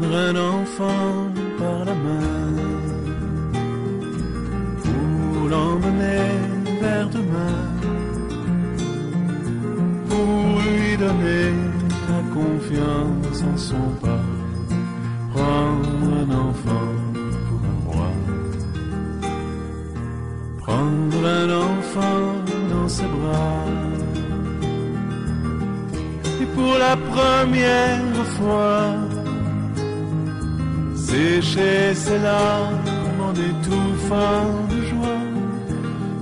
Prendre un enfant par la main pour l'emmener vers demain, pour lui donner la confiance en son pas. Prendre un enfant pour un roi, prendre un enfant dans ses bras, et pour la première fois sécher ses larmes en étouffant de joie,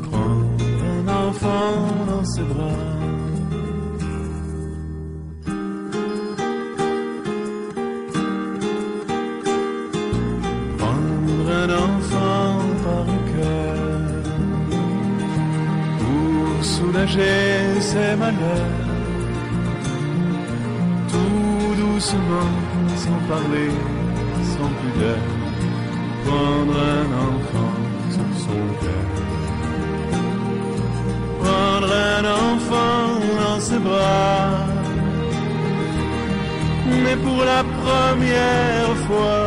prendre un enfant dans ses bras. Prendre un enfant par le cœur pour soulager ses malheurs, tout doucement, sans parler, sans pudeur, prendre un enfant sur son cœur, prendre un enfant dans ses bras, mais pour la première fois,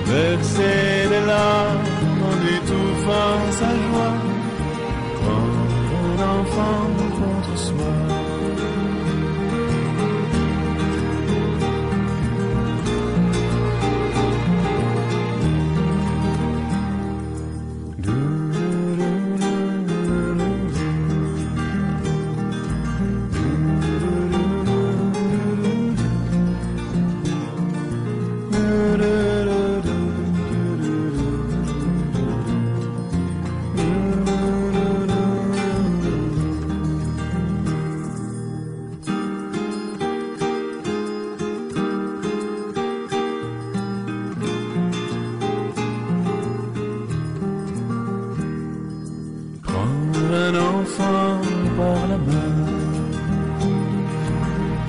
verser des larmes en étouffant sa joie, prendre un enfant contre soi. Un enfant par la main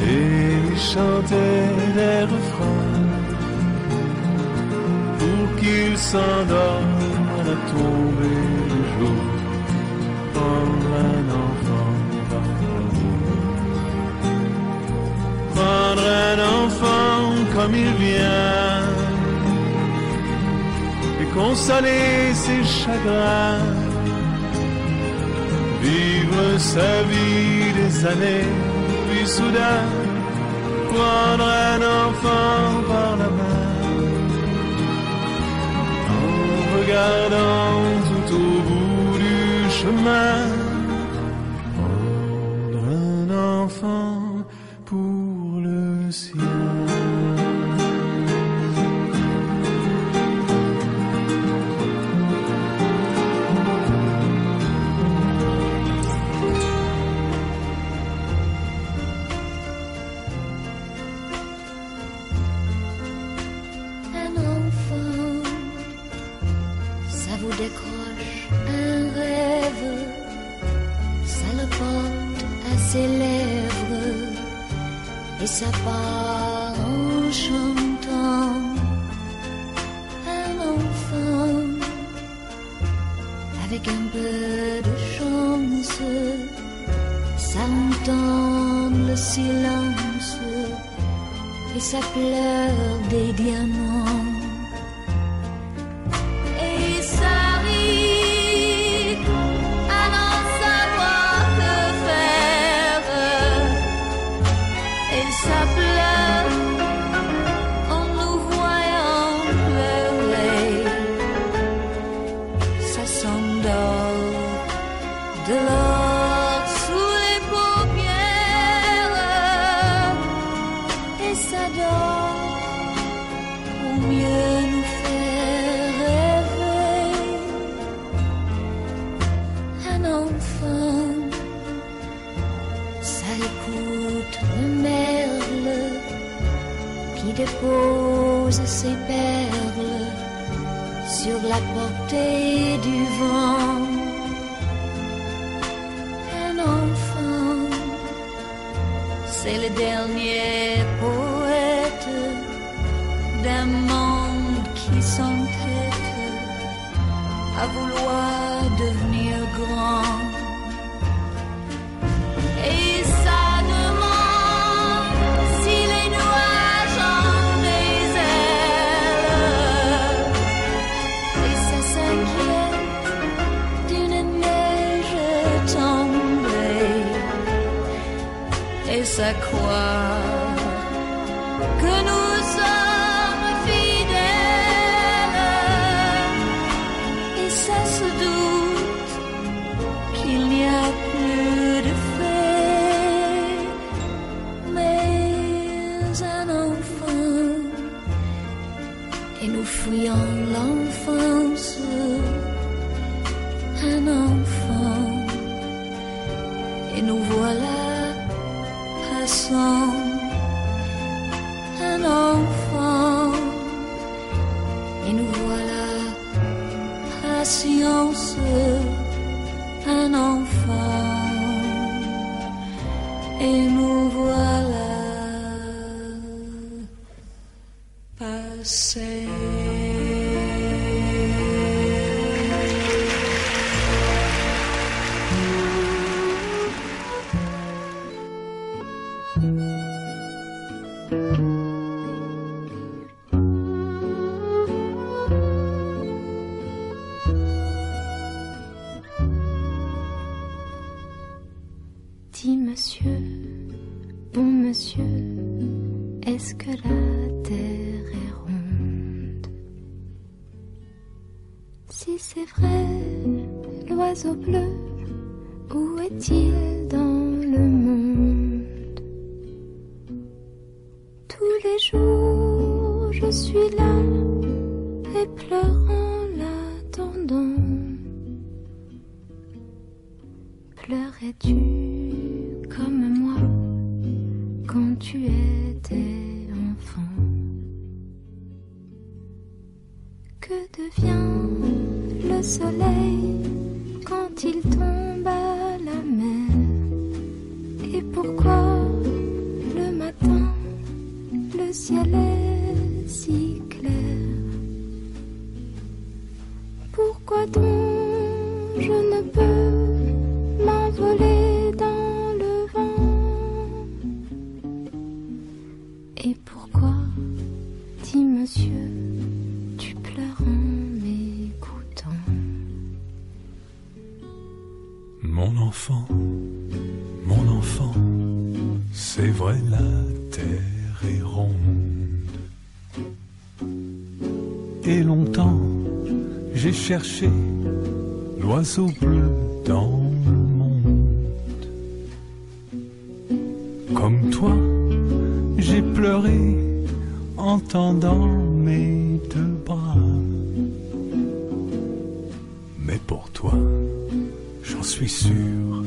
et lui chanter des refrains pour qu'il s'endorme à la tombée du jour. Prendre un enfant par l'amour, prendre un enfant comme il vient et consoler ses chagrins, vivre sa vie des années, puis soudain prendre un enfant par la main, en regardant tout au bout du chemin, prendre un enfant pour le sien. Décroche un rêve, ça le porte à ses lèvres et ça part en chantant. Un enfant avec un peu de chance, ça entend le silence et ça pleure des diamants. De l'or sous les paupières et ça dort pour mieux nous faire rêver. Un enfant, ça écoute le merle qui dépose ses perles sur la portée du vent. C'est le dernier poète d'un monde qui s'entête à vouloir devenir grand. Et ça demande si les nuages en tomber et ça croit que nous sommes fidèles et ça se doute qu'il n'y a plus de fait, mais un enfant et nous fuyons l'enfance, un enfant et nous voilà passant, un enfant et nous voilà patience, un enfant et nous voilà passé. Dis monsieur, bon monsieur, est-ce que la terre est ronde? Si c'est vrai, l'oiseau bleu, où est-il dans le monde? Tous les jours je suis là et pleurant l'attendant. Pleurais-tu comme moi quand tu étais enfant? Que devient le soleil quand il tombe à la mer? Et pourquoi le matin le ciel est si clair? Pourquoi donc je ne peux m'envoler dans le vent? Et pourquoi, dis monsieur, tu pleures en m'écoutant? Mon enfant, c'est vrai la terre est ronde. Et longtemps j'ai cherché l'oiseau bleu dans le monde. Comme toi, j'ai pleuré en tendant mes deux bras. Mais pour toi, j'en suis sûr,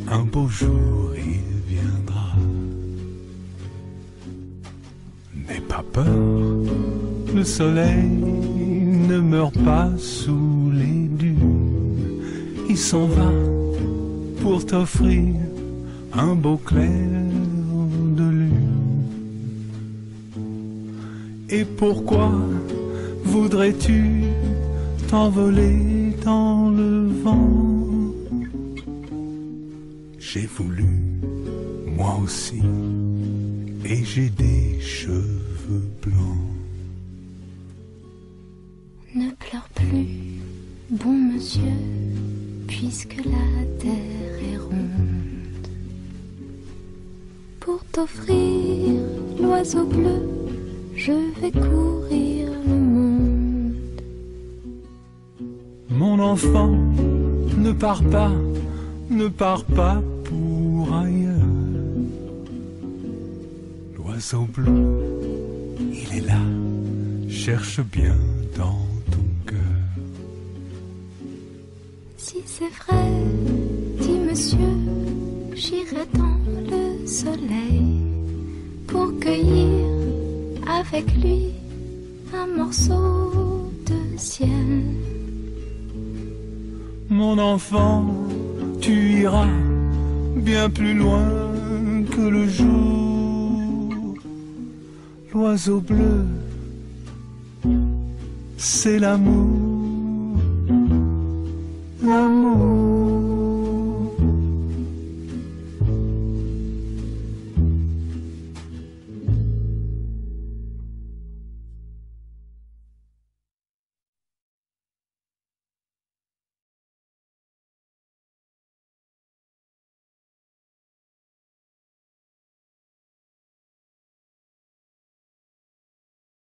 un beau jour il viendra. N'aie pas peur, le soleil ne meurt pas sous les dunes. Il s'en va pour t'offrir un beau clair de lune. Et pourquoi voudrais-tu t'envoler dans le vent? J'ai voulu, moi aussi, et j'ai des cheveux blancs. Ne pleure plus, bon monsieur, puisque la terre est ronde. Pour t'offrir l'oiseau bleu, je vais courir le monde. Mon enfant, ne pars pas pour ailleurs. L'oiseau bleu, il est là, cherche bien dans ton cœur. Si c'est vrai, dit monsieur, j'irai dans le soleil pour cueillir avec lui un morceau de ciel. Mon enfant, tu iras bien plus loin que le jour. L'oiseau bleu, c'est l'amour, l'amour.